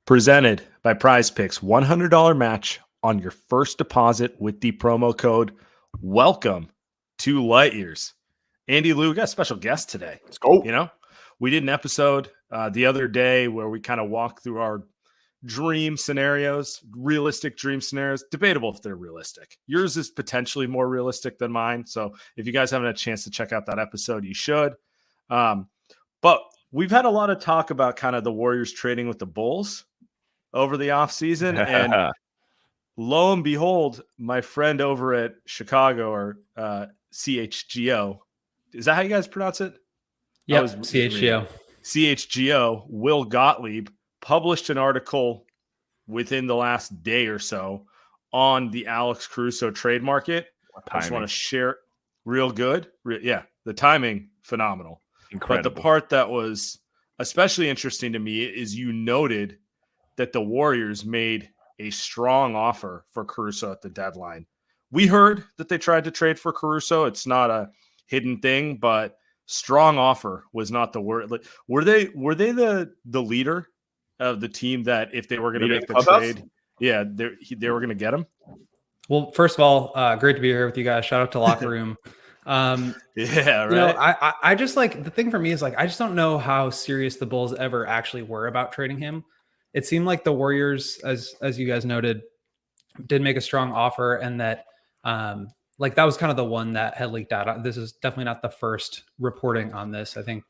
Presented by Prize Picks. $100 match on your first deposit with the promo code WELCOME to Light Years. Andy Lou, we got a special guest today. Let's go. You know, we did an episode the other day where we kind of walked through our dream scenarios, realistic dream scenarios. Debatable if they're realistic. Yours is potentially more realistic than mine. So if you guys haven't had a chance to check out that episode, you should. But we've had a lot of talk about kind of the Warriors trading with the Bulls over the offseason. And lo and behold, my friend over at CHGO or CHGO, is that how you guys pronounce it? Yeah, CHGO. CHGO, Will Gottlieb, published an article within the last day or so on the Alex Caruso trade market. I just want to share real good. Yeah, the timing, phenomenal. Incredible. But the part that was especially interesting to me is you noted that the Warriors made a strong offer for Caruso at the deadline. We heard that they tried to trade for Caruso. It's not a hidden thing, but strong offer was not the word. Like, were they the leader of the team that if they were going to make the trade, yeah, they were going to get him? Well, first of all, great to be here with you guys. Shout out to Locker Room. Yeah, right. You know, I just like the thing for me is like I just don't know how serious the Bulls ever actually were about trading him. It seemed like the Warriors, as you guys noted, did make a strong offer, and that like that was kind of the one that had leaked out. This is definitely not the first reporting on this. I think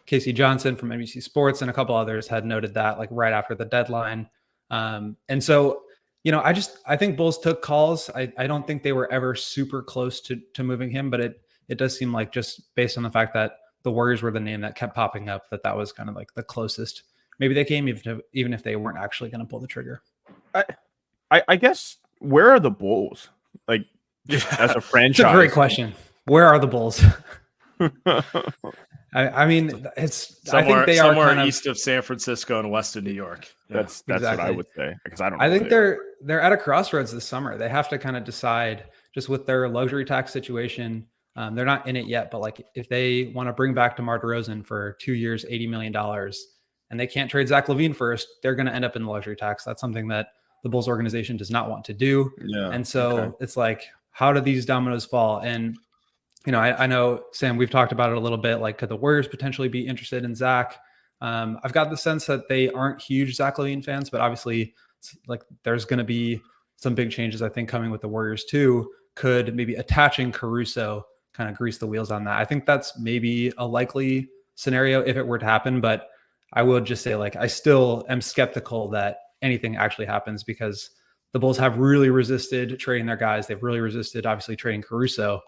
Casey Johnson from NBC Sports and a couple others had noted that like right after the deadline. And so, you know, I think Bulls took calls. I don't think they were ever super close to moving him, but it does seem like just based on the fact that the Warriors were the name that kept popping up, that was kind of like the closest. Maybe they came even if they weren't actually going to pull the trigger. I guess, where are the Bulls? Like, as a franchise? It's a great question. Where are the Bulls? I mean, it's somewhere, I think they somewhere are kind east of San Francisco and west of New York. Yeah. That's exactly what I would say, because I don't know. I think they're at a crossroads this summer. They have to kind of decide just with their luxury tax situation. They're not in it yet, but like if they want to bring back DeMar DeRozan for 2 years, $80 million, and they can't trade Zach Lavine first, they're going to end up in the luxury tax. That's something that the Bulls organization does not want to do. Yeah. And so It's like, how do these dominoes fall? And, you know, I know, Sam, we've talked about it a little bit. Like, could the Warriors potentially be interested in Zach? I've got the sense that they aren't huge Zach Lavine fans, but obviously like there's going to be some big changes, I think, coming with the Warriors too. Could maybe attaching Caruso kind of grease the wheels on that? I think that's maybe a likely scenario if it were to happen, but I would just say, like, I still am skeptical that anything actually happens because the Bulls have really resisted trading their guys. They've really resisted, obviously, trading Caruso.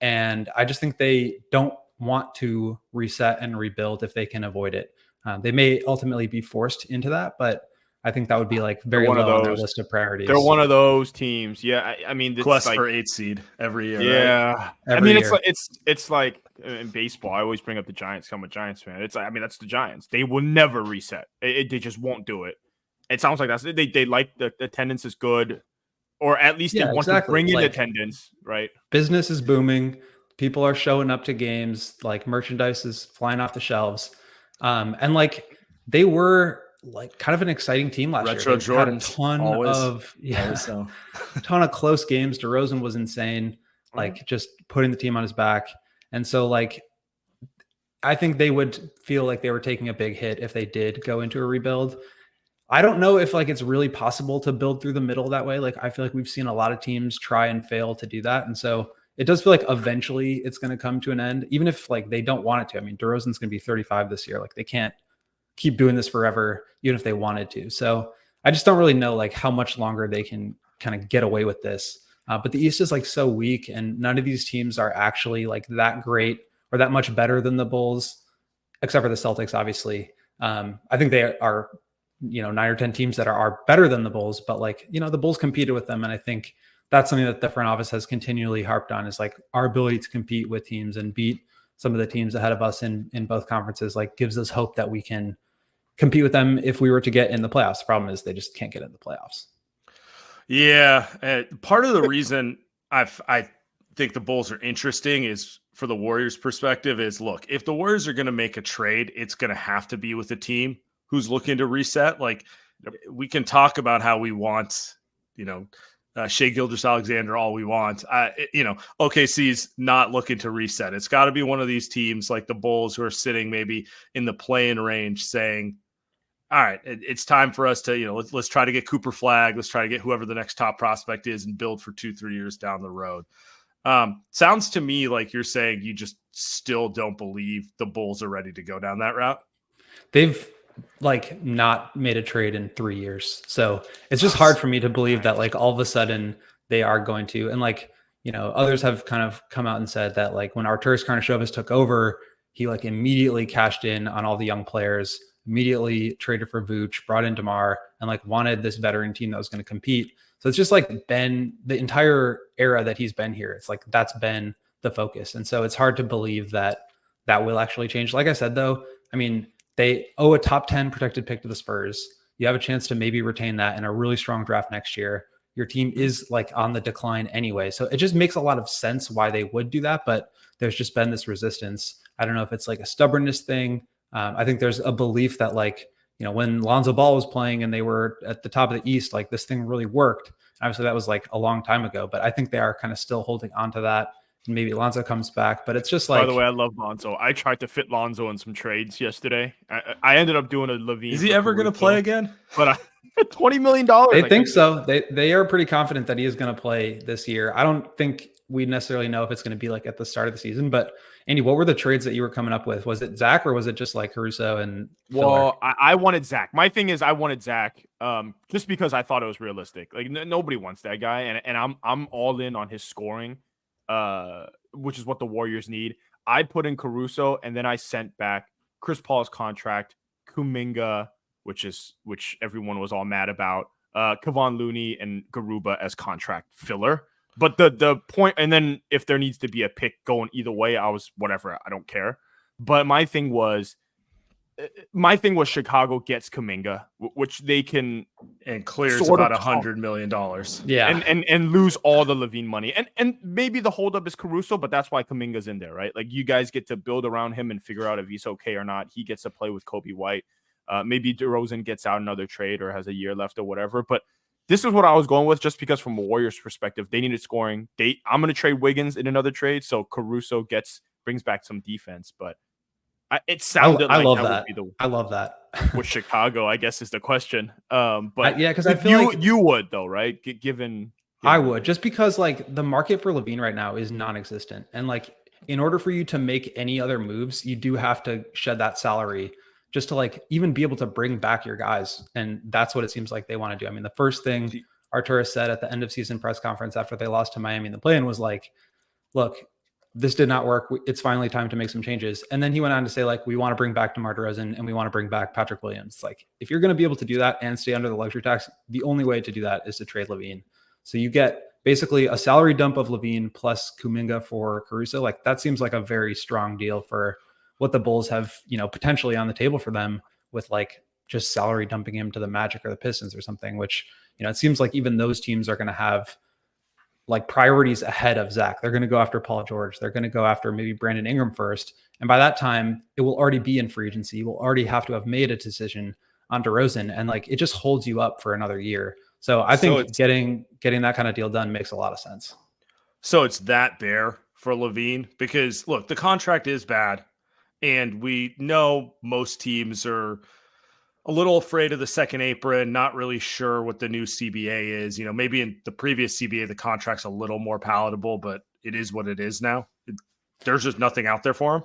And I just think they don't want to reset and rebuild if they can avoid it. They may ultimately be forced into that, but I think that would be like very low on their list of priorities. They're one of those teams. Yeah. I mean, it's quest like, for 8th seed every year. Yeah. Right? Every year. It's like in baseball. I always bring up the Giants. I'm a Giants fan. That's the Giants. They will never reset. They just won't do it. It sounds like they like the attendance is good, or at least they want to bring in attendance, right? Business is booming. People are showing up to games. Like, merchandise is flying off the shelves. And like they were like kind of an exciting team last Retro year. They had a ton of close games. DeRozan was insane, like just putting the team on his back. And so like I think they would feel like they were taking a big hit if they did go into a rebuild. I don't know if like it's really possible to build through the middle that way. Like, I feel like we've seen a lot of teams try and fail to do that. And so it does feel like eventually it's going to come to an end, even if like they don't want it to. I mean, DeRozan's going to be 35 this year. Like, they can't keep doing this forever, even if they wanted to. So I just don't really know like how much longer they can kind of get away with this. But the East is like so weak, and none of these teams are actually like that great or that much better than the Bulls, except for the Celtics, obviously. I think they are, 9 or 10 teams that are better than the Bulls, but like, the Bulls competed with them. And I think that's something that the front office has continually harped on, is like our ability to compete with teams and beat some of the teams ahead of us in both conferences, like gives us hope that we can compete with them if we were to get in the playoffs. The problem is they just can't get in the playoffs. Yeah. Part of the reason I think the Bulls are interesting is, for the Warriors' perspective, is, look, if the Warriors are going to make a trade, it's going to have to be with a team who's looking to reset. Like, We can talk about how we want, Shea Gilgeous-Alexander all we want. OKC's not looking to reset. It's got to be one of these teams like the Bulls who are sitting maybe in the play-in range saying, all right, it's time for us to, let's try to get Cooper Flagg. Let's try to get whoever the next top prospect is and build for 2-3 years down the road. Sounds to me like you're saying you just still don't believe the Bulls are ready to go down that route. They've not made a trade in 3 years. So it's just hard for me to believe that all of a sudden they are going to, and others have kind of come out and said that when Arturas Karnisovas took over, he immediately cashed in on all the young players, immediately traded for Vooch, brought in DeMar, and wanted this veteran team that was going to compete. So it's just been the entire era that he's been here. It's that's been the focus. And so it's hard to believe that will actually change. Like I said, though, I mean, they owe a top 10 protected pick to the Spurs. You have a chance to maybe retain that in a really strong draft next year. Your team is on the decline anyway. So it just makes a lot of sense why they would do that. But there's just been this resistance. I don't know if it's a stubbornness thing. I think there's a belief that when Lonzo Ball was playing and they were at the top of the East, this thing really worked. Obviously that was a long time ago, but I think they are kind of still holding on to that. Maybe Lonzo comes back, but it's just By the way, I love Lonzo. I tried to fit Lonzo in some trades yesterday. I ended up doing a Lavine. Is he ever going to play again? But $20 million. They think so. They are pretty confident that he is going to play this year. I don't think we necessarily know if it's going to be at the start of the season. But Andy, what were the trades that you were coming up with? Was it Zach or was it just Caruso and Filler? Well, I wanted Zach. My thing is I wanted Zach just because I thought it was realistic. Nobody wants that guy, and I'm all in on his scoring. Which is what the Warriors need. I put in Caruso, and then I sent back Chris Paul's contract, Kuminga, which everyone was all mad about, Kevon Looney and Garuba as contract filler. But the point, and then if there needs to be a pick going either way, I was whatever. I don't care. But my thing was Chicago gets Kuminga, which they can and clears about $100 million. Yeah, and lose all the Lavine money, and maybe the holdup is Caruso, but that's why Kuminga's in there, right? You guys get to build around him and figure out if he's okay or not. He gets to play with Kobe White. Maybe DeRozan gets out another trade or has a year left or whatever. But this is what I was going with, just because from a Warriors perspective, they needed scoring. I'm going to trade Wiggins in another trade, so Caruso brings back some defense, but. It sounded I like love that. I love that. With Chicago, I guess is the question. But because I feel you would though, right? Given I would, just because the market for Lavine right now is non-existent, and in order for you to make any other moves, you do have to shed that salary just to even be able to bring back your guys, and that's what it seems like they want to do. I mean, the first thing Arturas said at the end of season press conference after they lost to Miami in the play-in was look, this did not work. It's finally time to make some changes. And then he went on to say, we want to bring back DeMar DeRozan and we want to bring back Patrick Williams. If you're going to be able to do that and stay under the luxury tax, the only way to do that is to trade Lavine. So you get basically a salary dump of Lavine plus Kuminga for Caruso. That seems like a very strong deal for what the Bulls have, potentially on the table for them, with just salary dumping him to the Magic or the Pistons or something, which, it seems like even those teams are going to have priorities ahead of Zach. They're going to go after Paul George. They're going to go after maybe Brandon Ingram first. And by that time, it will already be in free agency. You will already have to have made a decision on DeRozan. And it just holds you up for another year. So I think getting that kind of deal done makes a lot of sense. So it's that bare for Lavine, because look, the contract is bad. And we know most teams are a little afraid of the second apron, not really sure what the new CBA is. Maybe in the previous CBA, the contract's a little more palatable, but it is what it is now. There's just nothing out there for him.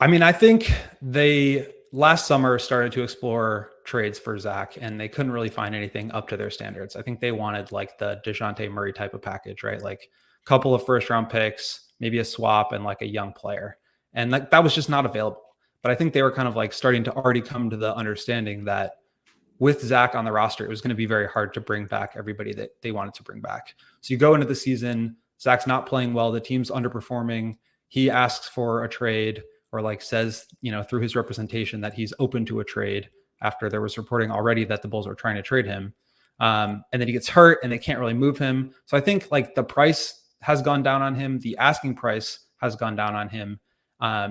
I mean, I think they last summer started to explore trades for Zach, and they couldn't really find anything up to their standards. I think they wanted the DeJounte Murray type of package, right? A couple of first round picks, maybe a swap, and a young player. And that was just not available. But I think they were kind of starting to already come to the understanding that with Zach on the roster, it was going to be very hard to bring back everybody that they wanted to bring back. So you go into the season, Zach's not playing well, the team's underperforming. He asks for a trade, or says, through his representation that he's open to a trade after there was reporting already that the Bulls were trying to trade him. And then he gets hurt and they can't really move him. So I think the price has gone down on him. The asking price has gone down on him.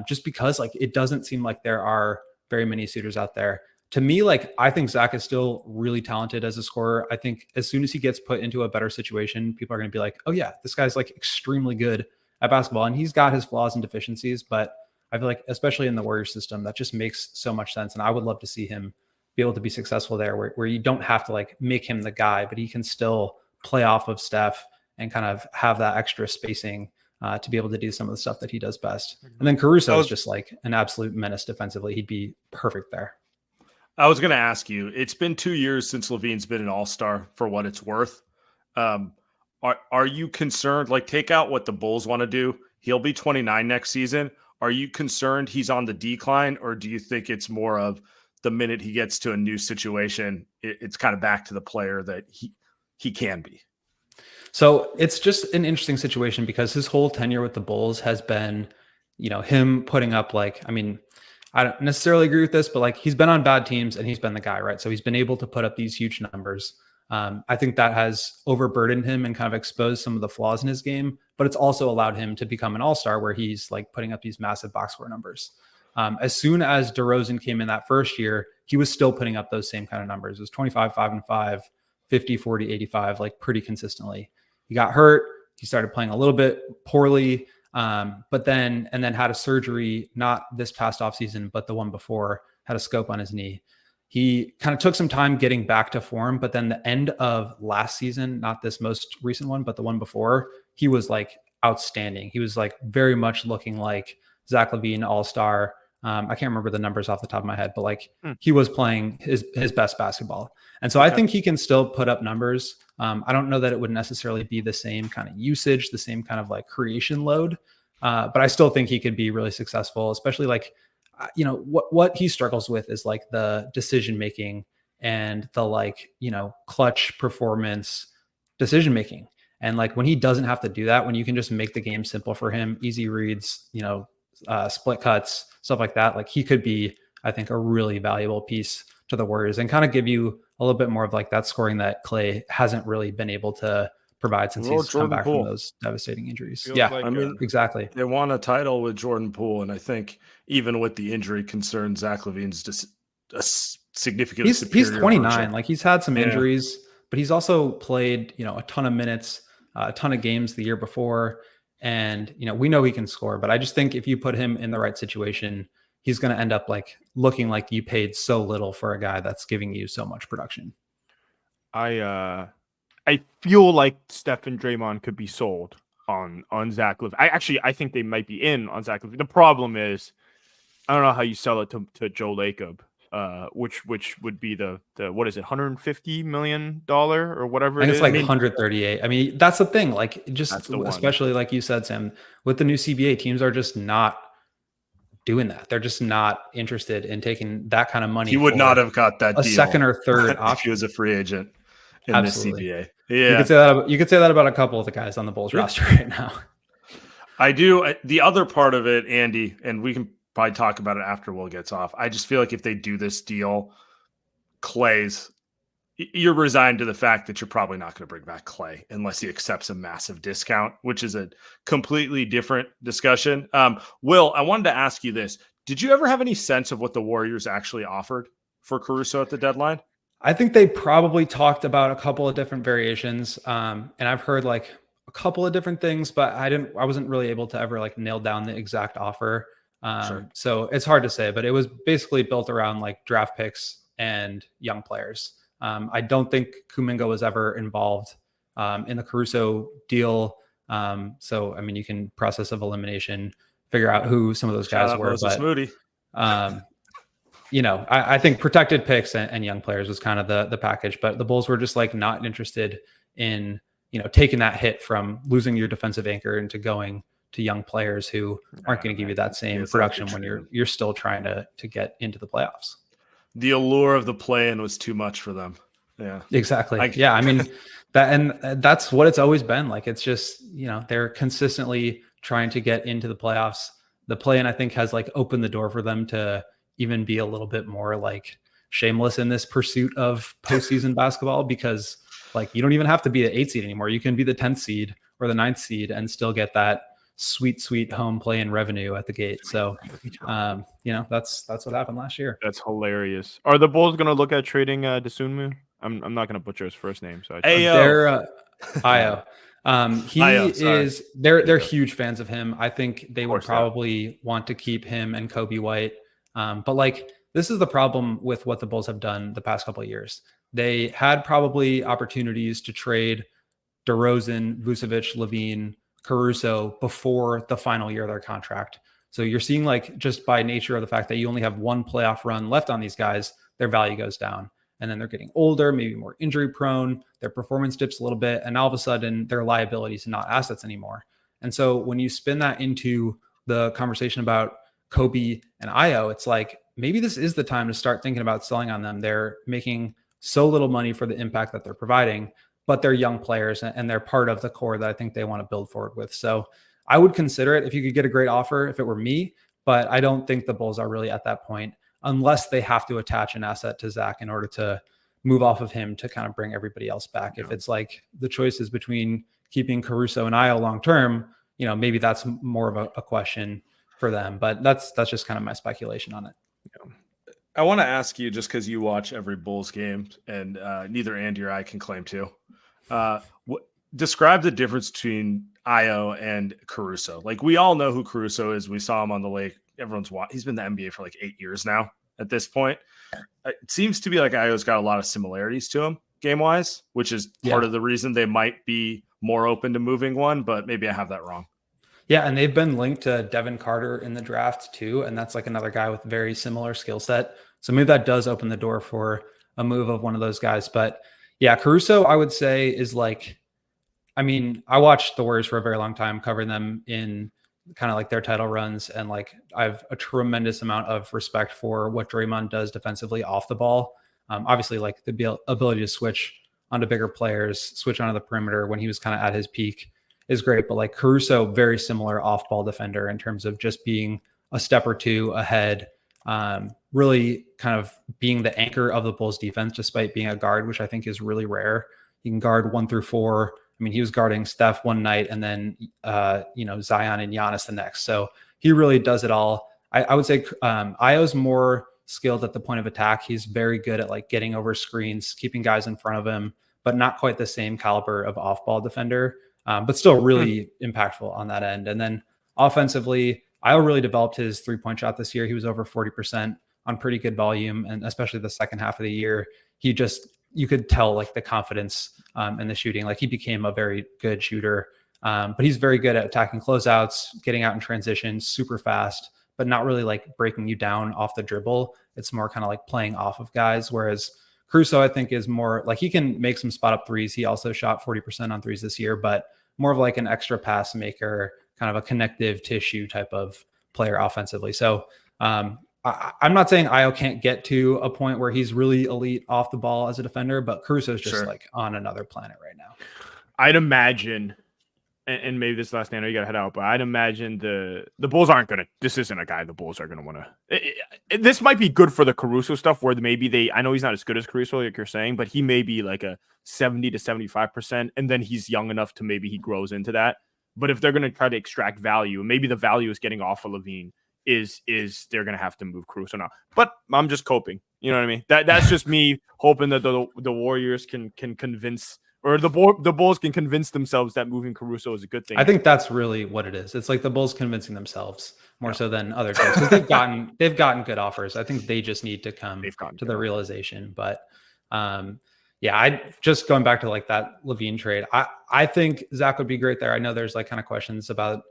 Just because it doesn't seem like there are very many suitors out there. to me, like, I think Zach is still really talented as a scorer. I think as soon as he gets put into a better situation, people are going to be like, oh yeah, this guy's like extremely good at basketball, and he's got his flaws and deficiencies, but I feel like, especially in the Warriors system, that just makes so much sense. And I would love to see him be able to be successful there, where you don't have to like make him the guy, but he can still play off of Steph and kind of have that extra spacing to be able to do some of the stuff that he does best. And then Caruso is just like an absolute menace defensively. He'd be perfect there. I was going to ask you, it's been 2 years since Lavine's been an all-star for what it's worth. Are you concerned, like, take out what the Bulls want to do? He'll be 29 next season. Are you concerned he's on the decline, or do you think it's more of the minute he gets to a new situation, it's kind of back to the player that he can be? So it's just an interesting situation because his whole tenure with the Bulls has been, him putting up like, I mean, I don't necessarily agree with this, but like he's been on bad teams and he's been the guy, right? So he's been able to put up these huge numbers. I think that has overburdened him and kind of exposed some of the flaws in his game, but it's also allowed him to become an all-star where he's like putting up these massive box score numbers. As soon as DeRozan came in that first year, he was still putting up those same kind of numbers. It was 25, 5 and 5, 50, 40, 85, like pretty consistently. He got hurt. He started playing a little bit poorly, but then had a surgery, not this past offseason, but the one before, had a scope on his knee. He kind of took some time getting back to form, but then the end of last season, not this most recent one, but the one before, he was like outstanding. He was like very much looking like Zach Lavine all-star. I can't remember the numbers off the top of my head, but like he was playing his best basketball. And so I think he can still put up numbers. I don't know that it would necessarily be the same kind of usage, the same kind of like creation load. But I still think he could be really successful, especially like, what he struggles with is like the decision-making and the like, clutch performance decision-making. And like when he doesn't have to do that, when you can just make the game simple for him, easy reads, split cuts, stuff like that, like he could be, I think, a really valuable piece to the Warriors and kind of give you a little bit more of like that scoring that Klay hasn't really been able to provide since he's come back from those devastating injuries. Feels I mean, exactly. They won a title with Jordan Poole, and I think even with the injury concern, Zach Lavine's just a significant. He's 29. Version. Like he's had some injuries, but he's also played, a ton of minutes, a ton of games the year before. And, we know he can score, but I just think if you put him in the right situation, he's going to end up like looking like you paid so little for a guy that's giving you so much production. I feel like Steph and Draymond could be sold on Zach Lavine. I think they might be in on Zach Lavine. The problem is, I don't know how you sell it to Joe Lacob, which would be the what is it, $150 million or whatever. I think it's like 138. I mean, that's the thing. Like, just especially like you said, Sam, with the new CBA, teams are just not doing that. They're just not interested in taking that kind of money. He would not have got that a deal second or third option if he was a free agent in Absolutely. the CBA. Yeah, you could say that about a couple of the guys on the Bulls roster right now. I do. The other part of it, Andy, and we can probably talk about it after Will gets off. I just feel like if they do this deal, you're resigned to the fact that you're probably not going to bring back Klay unless he accepts a massive discount, which is a completely different discussion. Will, I wanted to ask you this. Did you ever have any sense of what the Warriors actually offered for Caruso at the deadline? I think they probably talked about a couple of different variations. And I've heard like a couple of different things, but I wasn't really able to ever like nail down the exact offer. Sure. So it's hard to say, but it was basically built around like draft picks and young players. I don't think Kuminga was ever involved in the Caruso deal. So, I mean, you can process of elimination, figure out who some of those guys were. But, Moody. I think protected picks and young players was kind of the package, but the Bulls were just like not interested in, taking that hit from losing your defensive anchor into going to young players who aren't going to give you that same production when you're still trying to get into the playoffs. The allure of the play-in was too much for them. Yeah, exactly. I mean, that's what it's always been. Like, it's just, they're consistently trying to get into the playoffs. The play-in, I think, has like opened the door for them to even be a little bit more like shameless in this pursuit of postseason basketball, because like, you don't even have to be the 8th seed anymore. You can be the 10th seed or the 9th seed and still get that sweet home play-in revenue at the gate. So, that's what happened last year. That's hilarious. Are the Bulls going to look at trading Dosunmu? I'm not going to butcher his first name. So They're Io. They're huge fans of him. I think they would probably want to keep him and Kobe White. But like, this is the problem with what the Bulls have done the past couple of years. They had probably opportunities to trade DeRozan, Vucevic, Lavine, Caruso before the final year of their contract. So you're seeing, like, just by nature of the fact that you only have one playoff run left on these guys, their value goes down. And then they're getting older, maybe more injury prone, their performance dips a little bit, and all of a sudden they're liabilities and not assets anymore. And so when you spin that into the conversation about Kobe and Io, it's like, maybe this is the time to start thinking about selling on them. They're making so little money for the impact that they're providing, but they're young players and they're part of the core that I think they want to build forward with. So I would consider it if you could get a great offer, if it were me, but I don't think the Bulls are really at that point, unless they have to attach an asset to Zach in order to move off of him to kind of bring everybody else back. If it's like the choice is between keeping Caruso and Io long-term, maybe that's more of a question for them, but that's just kind of my speculation on it. I want to ask you, just because you watch every Bulls game and neither Andy or I can claim to, describe the difference between Io and Caruso. Like, we all know who Caruso is. We saw him on the lake. Everyone's watched. He's been in the NBA for like 8 years now at this point. It seems to be like Io's got a lot of similarities to him game-wise, which is part of the reason they might be more open to moving one, but maybe I have that wrong. Yeah, and they've been linked to Devin Carter in the draft too, and that's like another guy with very similar skill set. So maybe that does open the door for a move of one of those guys. But yeah, Caruso, I would say, is like, I watched the Warriors for a very long time, covering them in kind of like their title runs. And like, I have a tremendous amount of respect for what Draymond does defensively off the ball. Obviously, like the ability to switch onto bigger players, switch onto the perimeter when he was kind of at his peak is great. But like Caruso, very similar off-ball defender in terms of just being a step or two ahead, really kind of being the anchor of the Bulls defense, despite being a guard, which I think is really rare. You can guard 1 through 4. He was guarding Steph one night and then, Zion and Giannis the next. So he really does it all. I would say Io's more skilled at the point of attack. He's very good at like getting over screens, keeping guys in front of him, but not quite the same caliber of off-ball defender, but still really impactful on that end. And then offensively, Io really developed his three-point shot this year. He was over 40% on pretty good volume, and especially the second half of the year, you could tell like the confidence in the shooting. Like, he became a very good shooter, but he's very good at attacking closeouts, getting out in transition, super fast, but not really like breaking you down off the dribble. It's more kind of like playing off of guys. Whereas Caruso, I think, is more like, he can make some spot up threes. He also shot 40% on threes this year, but more of like an extra pass maker, kind of a connective tissue type of player offensively. So I'm not saying Io can't get to a point where he's really elite off the ball as a defender, but Caruso is just like on another planet right now. I'd imagine, and maybe this last name, you got to head out, but I'd imagine the Bulls aren't going to, this isn't a guy the Bulls are going to want to, this might be good for the Caruso stuff where maybe I know he's not as good as Caruso, like you're saying, but he may be like a 70 to 75%, and then he's young enough to maybe he grows into that. But if they're going to try to extract value, maybe the value is getting off of Lavine, is they're going to have to move Caruso now. But I'm just coping. You know what I mean? That's just me hoping that the Warriors can convince, or the Bulls can convince themselves that moving Caruso is a good thing. I think that's really what it is. It's like the Bulls convincing themselves more so than other teams, because they've gotten good offers. I think they just need to come to the realization. But I just going back to like that Lavine trade, I think Zach would be great there. I know there's like kind of questions about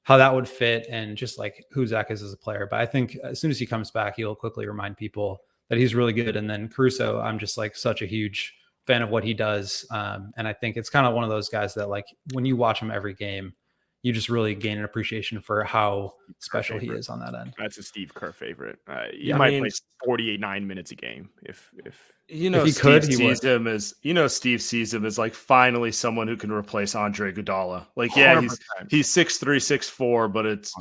how that would fit and just like who Zach is as a player. But I think as soon as he comes back, he'll quickly remind people that he's really good. And then Caruso, I'm just like such a huge fan of what he does. And I think it's kind of one of those guys that like when you watch him every game, you just really gain an appreciation for how special he is on that end. That's a Steve Kerr favorite. He might play 9 minutes a game if Steve sees him as like finally someone who can replace Andre Iguodala. Like, yeah, 100%. he's 6'3", 6'4", but it's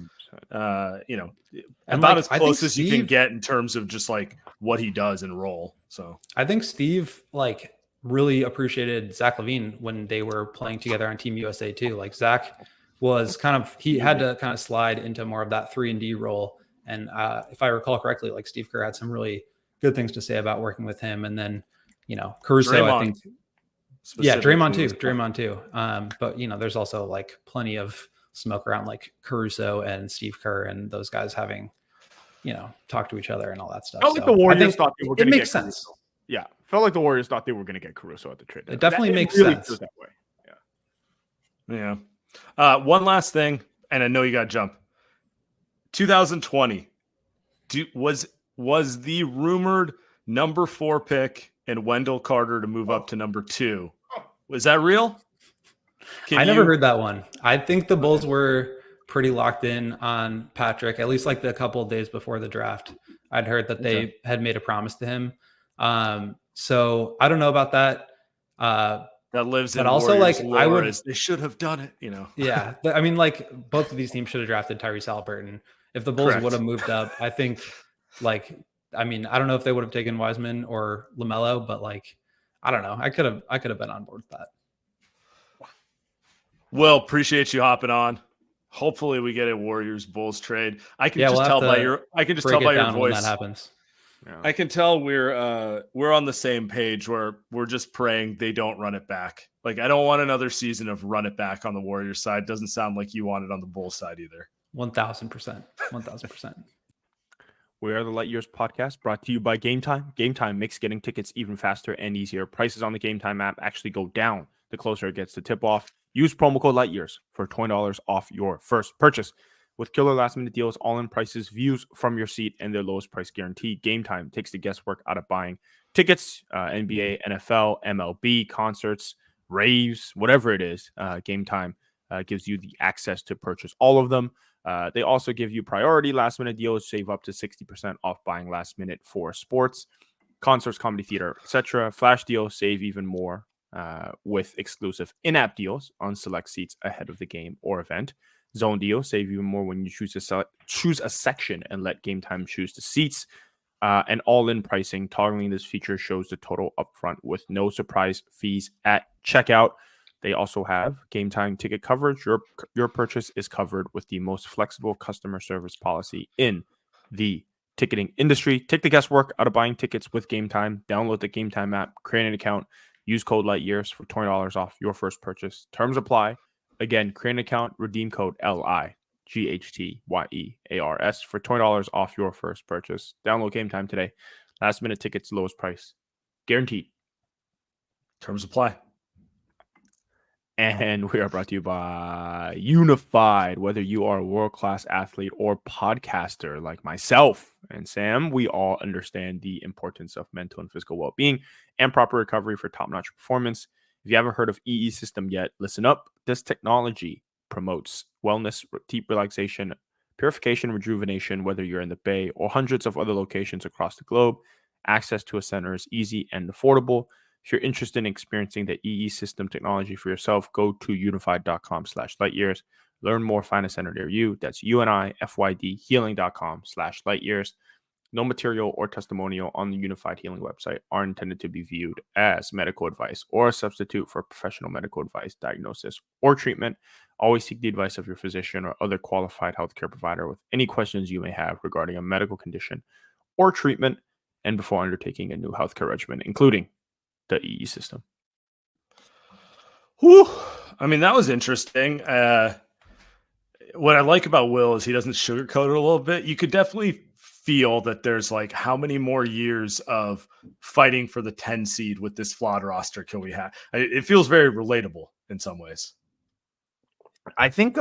about like, as close as you can get in terms of just like what he does and role. So I think Steve like really appreciated Zach Lavine when they were playing together on Team USA too. Like, Zach was he had to kind of slide into more of that 3-and-D role. And if I recall correctly, like Steve Kerr had some really good things to say about working with him. And then, Caruso, Draymond, I think, Draymond too. But there's also like plenty of smoke around like Caruso and Steve Kerr and those guys having, talk to each other and all that stuff. Felt like the Warriors thought they were going to get makes sense. Caruso. Yeah, felt like the Warriors thought they were going to get Caruso at the trade. It definitely makes sense. That way. Yeah. One last thing, and I know you got to jump. 2020 was the rumored number 4 pick and Wendell Carter to move up to number 2. Was that real? I never heard that one. I think the Bulls were pretty locked in on Patrick, at least like the couple of days before the draft. I'd heard that they had made a promise to him. So I don't know about that. That lives in but also Warriors like lore I would, they should have done it, Yeah, I mean, like both of these teams should have drafted Tyrese Haliburton. If the Bulls would have moved up, I think, I don't know if they would have taken Wiseman or LaMelo, but like, I don't know. I could have been on board with that. Well, appreciate you hopping on. Hopefully, we get a Warriors Bulls trade. I can just tell by your voice when that happens. Yeah. I can tell we're on the same page where we're just praying they don't run it back. Like, I don't want another season of run it back on the Warriors side. Doesn't sound like you want it on the Bulls side either. 1,000%. 1,000%. We are the Light Years podcast, brought to you by Game Time. Game Time makes getting tickets even faster and easier. Prices on the Game Time app actually go down the closer it gets to tip off. Use promo code LightYears for $20 off your first purchase. With killer last-minute deals, all-in prices, views from your seat, and their lowest price guarantee, Game Time takes the guesswork out of buying tickets, NBA, NFL, MLB, concerts, raves, whatever it is. Game Time gives you the access to purchase all of them. They also give you priority last-minute deals, save up to 60% off buying last minute for sports, concerts, comedy theater, etc. Flash deals, save even more with exclusive in-app deals on select seats ahead of the game or event. Zone deal, save even more when you choose a section and let Game Time choose the seats. And all-in pricing, toggling this feature shows the total upfront with no surprise fees at checkout. They also have Game Time ticket coverage. Your purchase is covered with the most flexible customer service policy in the ticketing industry. Take the guesswork out of buying tickets with Game Time. Download the Game Time app, create an account, use code LightYears for $20 off your first purchase. Terms apply. Again, create an account, redeem code LIGHTYEARS for $20 off your first purchase. Download Game Time today. Last minute tickets, lowest price. Guaranteed. Terms apply. And we are brought to you by Unified. Whether you are a world-class athlete or podcaster like myself and Sam, we all understand the importance of mental and physical well-being and proper recovery for top-notch performance. If you haven't heard of EE System yet, listen up. This technology promotes wellness, deep relaxation, purification, rejuvenation, whether you're in the Bay or hundreds of other locations across the globe. Access to a center is easy and affordable. If you're interested in experiencing the EE System technology for yourself, go to unified.com/lightyears. Learn more, find a center near you. That's UNIFYD healing.com/lightyears. No material or testimonial on the Unified Healing website are intended to be viewed as medical advice or a substitute for professional medical advice, diagnosis, or treatment. Always seek the advice of your physician or other qualified healthcare provider with any questions you may have regarding a medical condition or treatment and before undertaking a new healthcare regimen, including the EE System. Whew. I mean, that was interesting. What I like about Will is he doesn't sugarcoat it a little bit. You could definitely feel that there's like, how many more years of fighting for the 10 seed with this flawed roster can we have? It feels very relatable in some ways. I think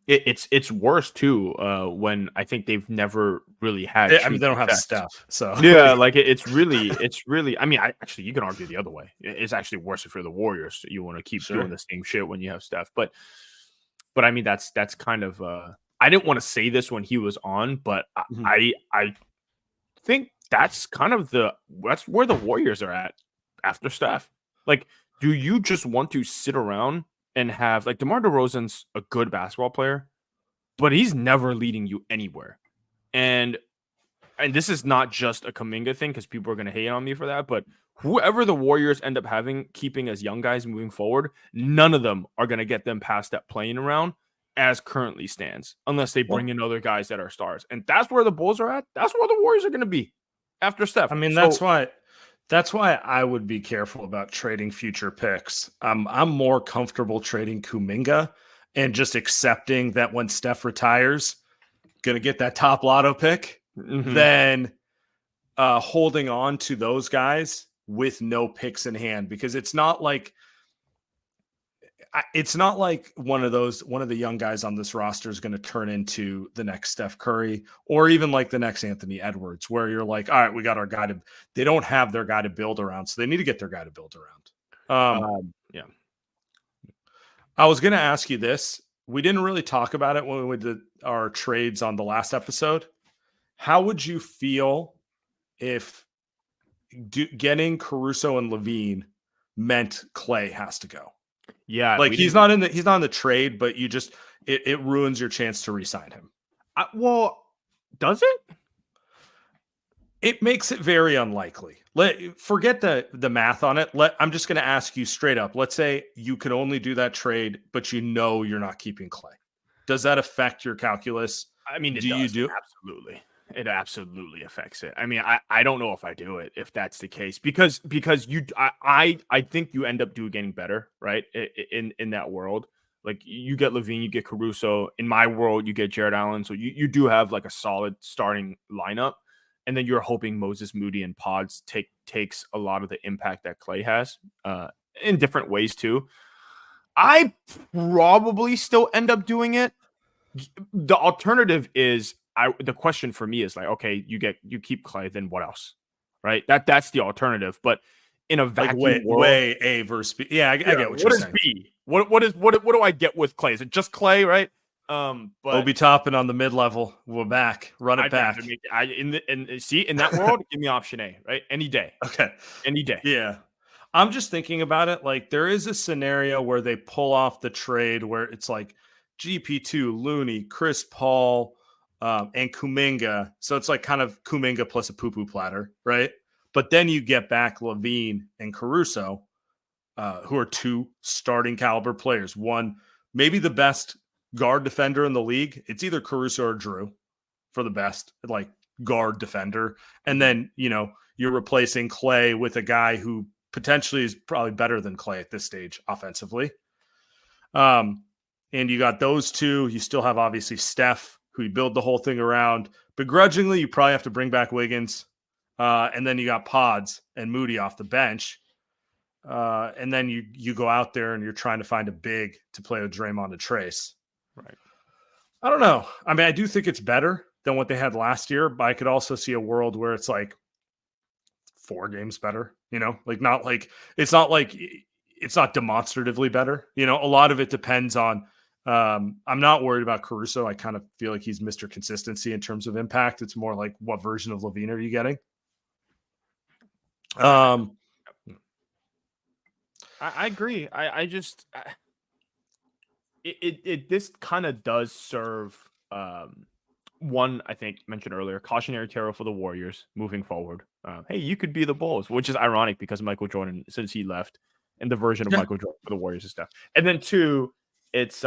it's worse too when I think they've never really had. I mean, they don't have Steph, so yeah, like it's really. I mean, you can argue the other way. It's actually worse if you're the Warriors. You want to keep doing the same shit when you have Steph, but I mean that's kind of. I didn't want to say this when he was on, but I think that's kind of that's where the Warriors are at after Steph. Like, do you just want to sit around and have, like, DeMar DeRozan's a good basketball player, but he's never leading you anywhere. And this is not just a Kuminga thing because people are going to hate on me for that, but whoever the Warriors end up keeping as young guys moving forward, none of them are going to get them past that playing around. as currently stands, unless they bring in other guys that are stars. And that's where the Bulls are at. That's where the Warriors are going to be after Steph. I mean, that's why I would be careful about trading future picks. I'm more comfortable trading Kuminga and just accepting that when Steph retires, going to get that top lotto pick, than holding on to those guys with no picks in hand, because it's not like one of the young guys on this roster is going to turn into the next Steph Curry or even like the next Anthony Edwards, where you're like, all right, we got our guy they don't have their guy to build around. So they need to get their guy to build around. Yeah. I was going to ask you this. We didn't really talk about it when we did our trades on the last episode. How would you feel if getting Caruso and Lavine meant Klay has to go? Yeah, like he's not in the trade, but it ruins your chance to re-sign him. Well, does it? It makes it very unlikely. Forget the math on it. I'm just going to ask you straight up. Let's say you could only do that trade, but you're not keeping Klay. Does that affect your calculus? I mean, absolutely. It absolutely affects it. I mean, I don't know if I do it if that's the case, because I think you end up getting better, right? In that world, like you get Lavine, you get Caruso. In my world, you get Jared Allen, so you do have like a solid starting lineup, and then you're hoping Moses Moody and Pods takes a lot of the impact that Klay has in different ways too. I probably still end up doing it. The alternative is. The question for me is like, okay, you keep Klay, then what else, right? That's the alternative. But in a vacuum world, way A versus B. Yeah, I get what you're saying. B? What do I get with Klay? Is it just Klay, right? But Obi Toppin on the mid level. We're back. Run it back. In that world, give me option A, right? Any day. Okay. Any day. Yeah. I'm just thinking about it. Like there is a scenario where they pull off the trade where it's like GP2, Looney, Chris Paul, and Kuminga. So it's like kind of Kuminga plus a poo-poo platter, right? But then you get back Lavine and Caruso, who are two starting caliber players. One, maybe the best guard defender in the league. It's either Caruso or Drew for the best like guard defender. And then, you're replacing Klay with a guy who potentially is probably better than Klay at this stage offensively. And you got those two. You still have obviously Steph, who you build the whole thing around. Begrudgingly, you probably have to bring back Wiggins. And then you got Pods and Moody off the bench. And then you go out there and you're trying to find a big to play with Draymond and Trace. Right. I don't know. I mean, I do think it's better than what they had last year, but I could also see a world where it's like 4 games better, it's not demonstratively better. A lot of it depends on, I'm not worried about Caruso. I kind of feel like he's Mr. Consistency in terms of impact. It's more like what version of Lavine are you getting? I agree. This kind of does serve one, I think mentioned earlier, cautionary tale for the Warriors moving forward. Hey, you could be the Bulls, which is ironic because Michael Jordan, since he left, and the version of Michael Jordan for the Warriors and stuff. And then 2, it's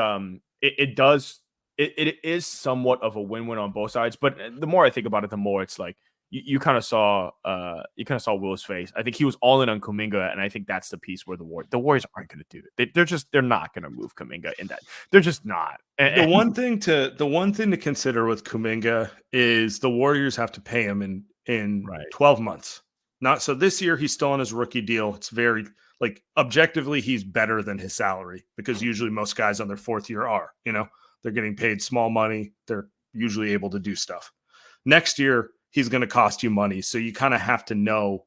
it is somewhat of a win-win on both sides. But the more I think about it, the more it's like you kind of saw Will's face. I think he was all in on Kuminga, and I think that's the piece where the Warriors aren't going to do it. They're not going to move Kuminga in that. They're just not. The one thing to consider with Kuminga is the Warriors have to pay him in 12 months. Not so this year he's still on his rookie deal. It's very objectively he's better than his salary because usually most guys on their 4th year are, they're getting paid small money. They're usually able to do stuff. Next year, he's going to cost you money. So you kind of have to know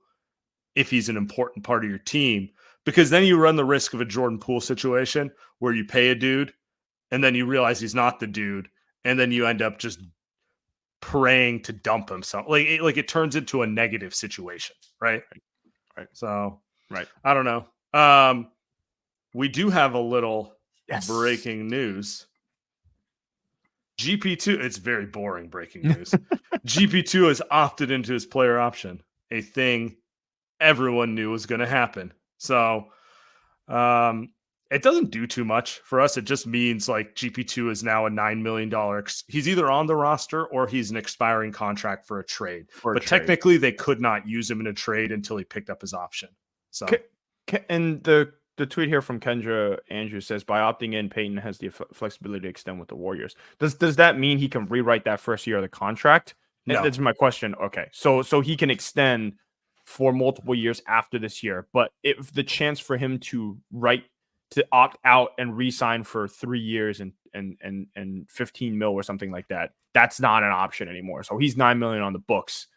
if he's an important part of your team, because then you run the risk of a Jordan Poole situation where you pay a dude and then you realize he's not the dude. And then you end up just praying to dump him. So like it turns into a negative situation. Right. So, I don't know. We do have a little breaking news. GP2, it's very boring breaking news. GP2 has opted into his player option, a thing everyone knew was going to happen. So It doesn't do too much for us. It just means like GP2 is now a $9 million. He's either on the roster or he's an expiring contract for a trade. But technically, they could not use him in a trade until he picked up his option. So, and the tweet here from Kendra Andrews says, by opting in, Payton has the flexibility to extend with the Warriors. Does that mean he can rewrite that first year of the contract? No. That's my question. Okay, so he can extend for multiple years after this year, but if the chance for him to opt out and re-sign for 3 years and 15 mil or something like that, that's not an option anymore. So he's $9 million on the books.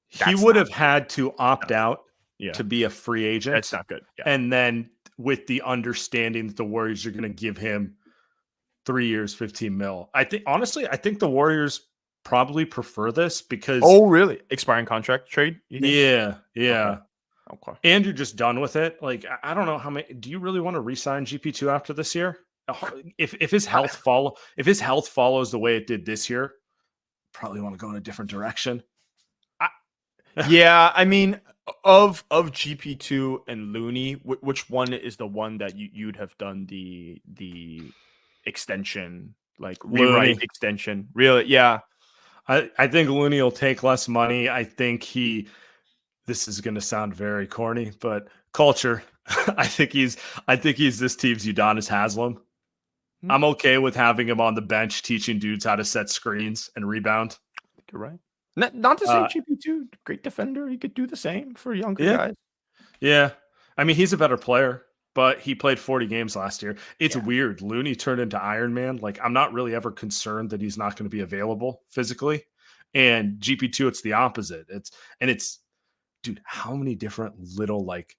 He would have had to opt out to be a free agent. That's not good. Yeah. And then with the understanding that the Warriors are going to give him 3 years, 15 mil. I think the Warriors probably prefer this because. Oh, really? Expiring contract trade? Yeah. Okay. And you're just done with it. Like, I don't know how many. Do you really want to re-sign GP2 after this year? If his health follows the way it did this year, probably want to go in a different direction. Yeah, I mean, of GP2 and Looney, which one is the one that you'd have done the extension, like rewrite extension? Really? Yeah. I think Looney will take less money. I think this is going to sound very corny, but culture. I think he's this team's Udonis Haslem. I'm okay with having him on the bench teaching dudes how to set screens and rebound. You're right. Not to say GP2, great defender. He could do the same for younger guys. Yeah. I mean, he's a better player, but he played 40 games last year. It's weird. Looney turned into Iron Man. Like, I'm not really ever concerned that he's not going to be available physically. And GP2, it's the opposite. Dude, how many different little like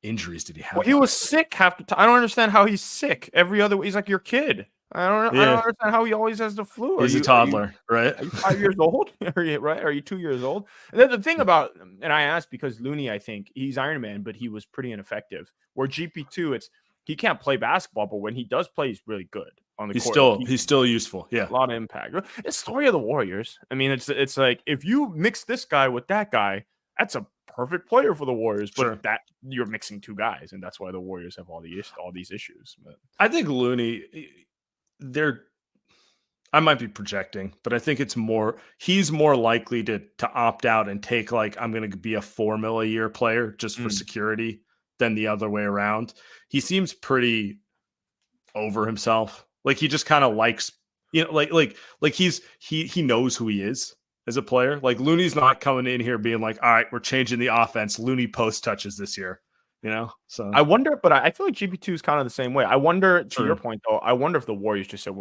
injuries did he have? Well, he was sick half the time. I don't understand how he's sick every other week. He's like your kid. I don't understand how he always has the flu. He's a toddler, right? Are you 5 years old? Are you 2 years old? And then the thing about, and I asked because Looney, I think he's Iron Man, but he was pretty ineffective. Where GP2, he can't play basketball, but when he does play, he's really good on the court. He's still useful. Yeah, a lot of impact. It's story of the Warriors. I mean, it's like if you mix this guy with that guy, that's a perfect player for the Warriors, but that you're mixing two guys, and that's why the Warriors have all these issues. But I think Looney, I might be projecting, but I think he's more likely to opt out and take like, I'm going to be a $4 million a year player just for security than the other way around. He seems pretty over himself. Like he just kind of likes, like he knows who he is as a player. Like Looney's not coming in here being like, all right, we're changing the offense. Looney post touches this year, So I wonder, but I feel like GP2 is kind of the same way. I wonder, to your point though, I wonder if the Warriors just said,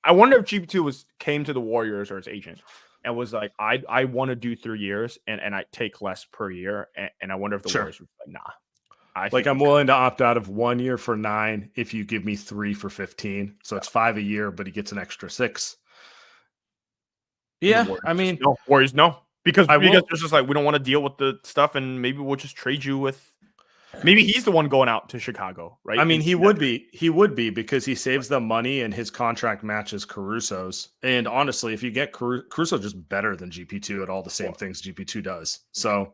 I wonder if GP2 came to the Warriors or his agent and was like, I want to do 3 years and I take less per year. And I wonder if the Warriors were like, nah. I'm willing to opt out of 1 year for 9 if you give me 3 for 15. So it's 5 a year, but he gets an extra 6. Yeah, I mean, Warriors no, because it's just like we don't want to deal with the stuff, and maybe we'll just trade you with. Maybe he's the one going out to Chicago, right? I mean, he would be because he saves them money and his contract matches Caruso's. And honestly, if you get Caruso, just better than GP2 at all the same things GP2 does. So,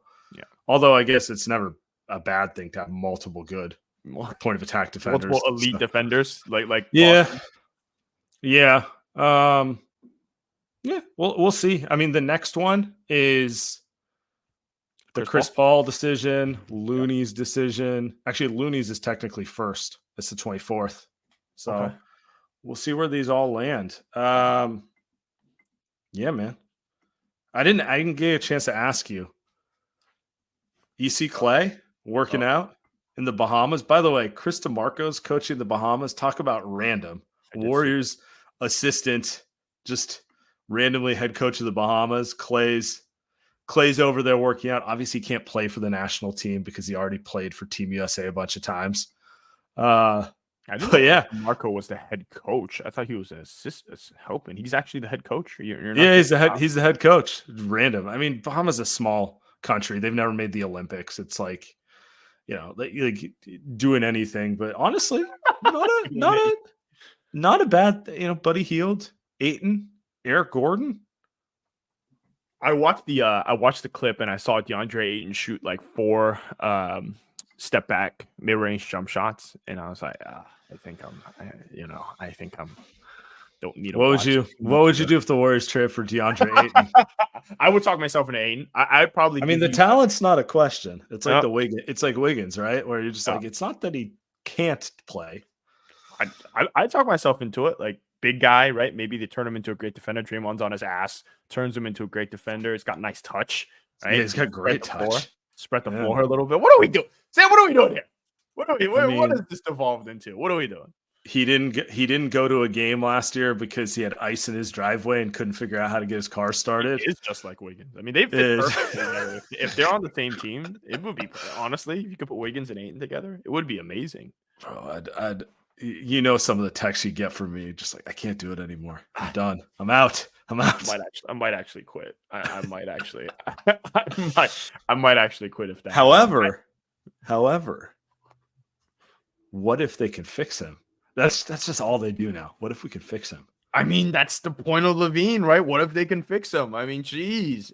although I guess it's never a bad thing to have multiple good point of attack defenders, multiple elite defenders, like Boston. Yeah. Yeah, we'll see. I mean, the next one is the Chris Paul decision, Looney's decision. Actually, Looney's is technically first. It's the 24th. So we'll see where these all land. Yeah, man. I didn't get a chance to ask you. You see Klay working out in the Bahamas? By the way, Chris DeMarco's coaching the Bahamas. Talk about random. Warriors assistant, just randomly head coach of the Bahamas. Clay's over there working out. Obviously, he can't play for the national team because he already played for Team USA a bunch of times. Marco was the head coach. I thought he was an assistant helping. He's actually the head coach. He's the head coach. Random. I mean, Bahamas is a small country. They've never made the Olympics. It's like, like doing anything. But honestly, not a bad. Buddy Hield, Ayton, Eric Gordon. I watched the clip and I saw DeAndre Ayton shoot like 4 step back, mid-range jump shots, and I was like, I think I'm don't need to What watch would you do if the Warriors trade for DeAndre Ayton? I would talk myself into Ayton. I'd probably. I mean, the talent's not a question. It's like it's like Wiggins, right? Where you're just Yeah. like, it's not that he can't play. I talk myself into it. Like, big guy, right? Maybe they turn him into a great defender. Draymond's on his ass, turns him into a great defender. He's got nice touch, right? Yeah, he's got great touch. Spread the floor a little bit. What are we doing? Sam, what are we doing here? What has this evolved into? What are we doing? He didn't go to a game last year because he had ice in his driveway and couldn't figure out how to get his car started. It's just like Wiggins. I mean, they fit perfectly together. If they're on the same team, it would be, honestly, if you could put Wiggins and Ayton together, it would be amazing. Bro, some of the texts you get from me, just like, I can't do it anymore. I'm done. I'm out. I might actually quit. I might actually quit if that. However, what if they can fix him? That's just all they do now. What if we could fix him? I mean, that's the point of Lavine, right? What if they can fix him? I mean, geez.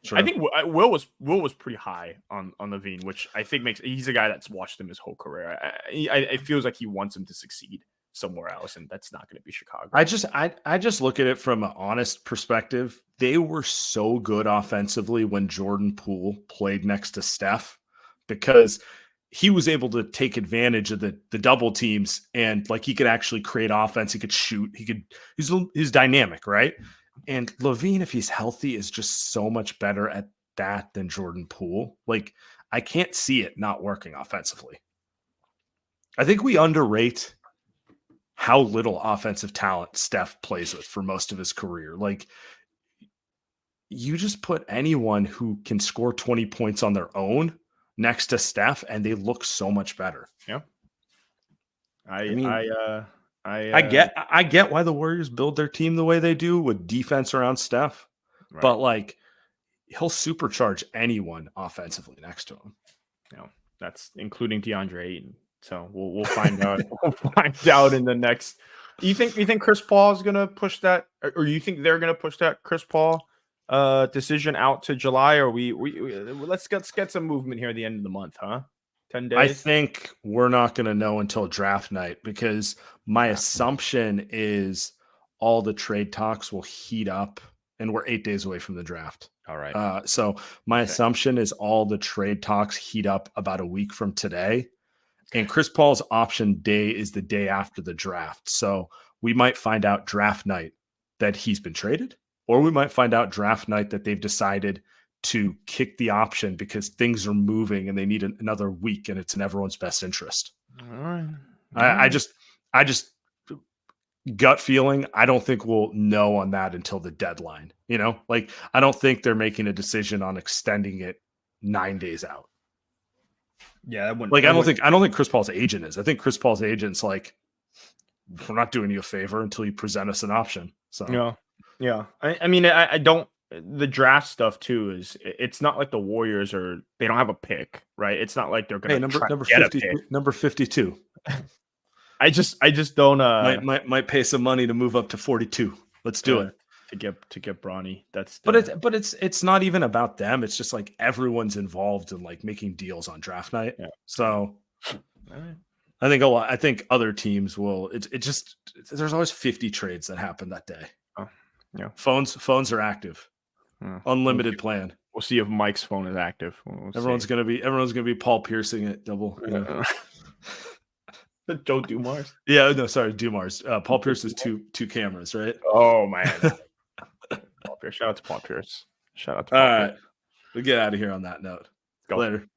True. I think Will was pretty high on Lavine, which I think he's a guy that's watched him his whole career. It feels like he wants him to succeed somewhere else, and that's not going to be Chicago. I just look at it from an honest perspective. They were so good offensively when Jordan Poole played next to Steph, because he was able to take advantage of the double teams, and like, he could actually create offense. He could shoot. He's dynamic, right? And Lavine, if he's healthy, is just so much better at that than Jordan Poole. Like, I can't see it not working offensively. I think we underrate how little offensive talent Steph plays with for most of his career. Like, you just put anyone who can score 20 points on their own next to Steph, and they look so much better. Yeah. I get why the Warriors build their team the way they do with defense around Steph, right? But like, he'll supercharge anyone offensively next to him. That's including DeAndre Ayton. So we'll find out. We'll find out in the next. You think Chris Paul is gonna push that, or you think they're gonna push that Chris Paul decision out to July, or let's get some movement here at the end of the month, huh? 10 days. I think we're not going to know until draft night, because my assumption is all the trade talks will heat up, and we're 8 days away from the draft. All right. So my assumption is all the trade talks heat up about a week from today, and Chris Paul's option day is the day after the draft. So we might find out draft night that he's been traded, or we might find out draft night that they've decided to kick the option because things are moving and they need another week, and it's in everyone's best interest. All right. I just gut feeling, I don't think we'll know on that until the deadline. Like, I don't think they're making a decision on extending it 9 days out. Yeah, I don't think Chris Paul's agent is. I think Chris Paul's agent's like, we're not doing you a favor until you present us an option. So yeah. I mean, I don't. The draft stuff too is, it's not like the Warriors they don't have a pick, right? It's not like they're going to get a pick. Number 52. I just don't. Might pay some money to move up to 42. Let's do it to get Bronny. But it's not even about them. It's just like, everyone's involved in like making deals on draft night. Yeah. So. I think other teams will. There's always 50 trades that happen that day. Oh, yeah. Phones are active. Unlimited plan. We'll see if Mike's phone is active. Everyone's gonna be Paul Piercing it double. Joe Dumars. Yeah, no, sorry, Dumars. Paul Pierce is two cameras, right? Oh man. Paul Pierce. Shout out to Paul Pierce. All right, we'll get out of here on that note. Go. Later.